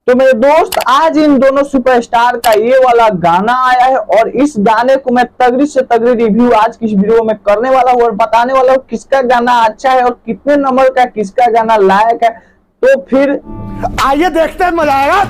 तो मेरे दोस्त आज इन दोनों सुपरस्टार का ये वाला गाना आया है और इस गाने को मैं तगड़ी से तगड़ी रिव्यू आज की इस वीडियो में करने वाला हूँ और बताने वाला हूँ किसका गाना अच्छा है और कितने नंबर का किसका गाना लायक है। तो फिर आइए देखते हैं, मजा आएगा।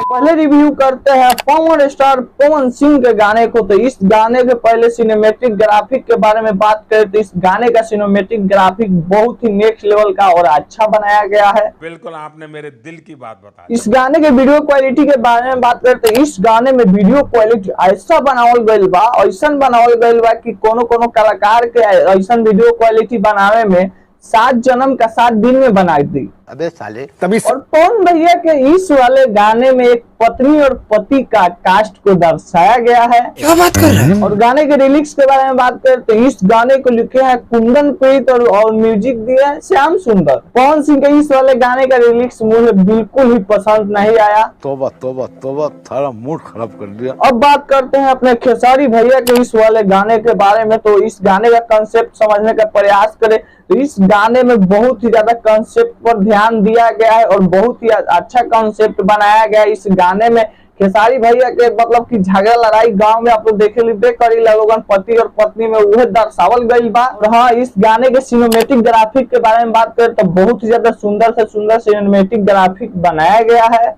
पहले रिव्यू करते हैं पवन स्टार पवन सिंह के गाने को। तो इस गाने के पहले सिनेमैटिक ग्राफिक के बारे में बात करें तो इस गाने का सिनेमैटिक ग्राफिक बहुत ही नेक्स्ट लेवल का और अच्छा बनाया गया है। बिल्कुल आपने मेरे दिल की बात बता इस गाने के वीडियो क्वालिटी के बारे में बात करते हैं। इस गाने में वीडियो क्वालिटी ऐसा बनावल गइल बा, ऐसा बनावल गइल बा कि कोनो कलाकार के ऐसा वीडियो क्वालिटी बनावे में 7 जन्म का 7 दिन में बना दी। अबे साले तभी और पवन भैया के इस वाले गाने में एक पत्नी और पति का कास्ट को दर्शाया गया है। क्या बात कर रहे हैं? और गाने के लिरिक्स के बारे में बात करते हैं। इस गाने को लिखे हैं कुंदन प्रीत और म्यूजिक दिया है श्याम सुंदर। पवन सिंह के इस वाले गाने का लिरिक्स मुझे बिल्कुल ही पसंद नहीं आया। तोबा तोबा तोबा, थारा मूड खराब कर दिया। अब बात करते हैं अपने खेसारी भैया के इस वाले गाने के बारे में। तो इस गाने का कंसेप्ट समझने का प्रयास करें तो इस गाने में बहुत ही ज्यादा कंसेप्ट पर ध्यान दिया गया है और बहुत ही अच्छा कंसेप्ट बनाया गया है। इस गाने में खेसारी भैया के मतलब कि झगड़ा लड़ाई गांव में आप लोग देखे करी लोगन पति और पत्नी में वह दर्शावल गई बा। और हाँ, इस गाने के सिनेमैटिक ग्राफिक के बारे में बात करें तो बहुत ही ज्यादा सुंदर से सुंदर सिनेमैटिक ग्राफिक बनाया गया है।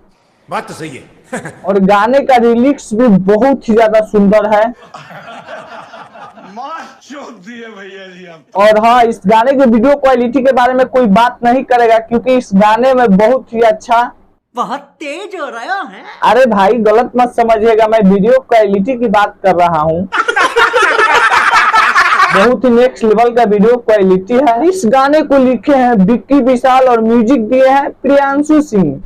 बात तो सही है। और गाने का लिरिक्स भी बहुत ही ज्यादा सुंदर है। भैया जी आप। और हाँ, इस गाने के वीडियो क्वालिटी के बारे में कोई बात नहीं करेगा क्योंकि इस गाने में बहुत ही अच्छा बहुत तेज हो रहा है। अरे भाई गलत मत समझिएगा, मैं वीडियो क्वालिटी की बात कर रहा हूँ। बहुत ही नेक्स्ट लेवल का वीडियो क्वालिटी है। इस गाने को लिखे हैं विक्की विशाल और म्यूजिक दिए हैं प्रियांशु सिंह।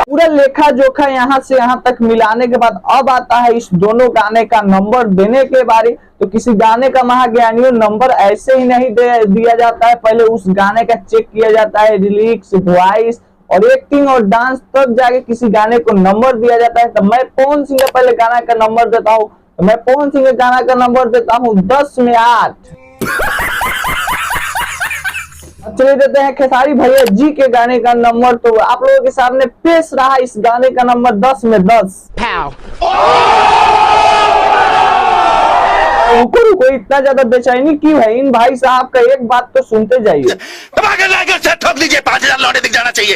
पूरा लेखा जोखा यहाँ से यहाँ तक मिलाने के बाद अब आता है इस दोनों गाने का नंबर देने के बारे। तो किसी गाने का महाज्ञानियों नंबर ऐसे ही नहीं दिया जाता है, पहले उस गाने का चेक किया जाता है, लिरिक्स, वॉइस और एक्टिंग और डांस, तब जाके किसी गाने को नंबर दिया जाता है। तो मैं पवन सिंह का पहले गाना का नंबर देता हूँ। तो मैं पवन सिंह के गाना का नंबर देता हूँ 10 में 8। चलिए देते हैं खेसारी भैया जी के गाने का नंबर। तो आप लोगों के सामने पेश रहा इस गाने का नंबर 10 में 10। रुको इतना ज्यादा बेचैनी क्यों है? इन भाई साहब का एक बात तो सुनते जाइए। ठोक दीजिए, 5000 लौटे दिख जाना चाहिए।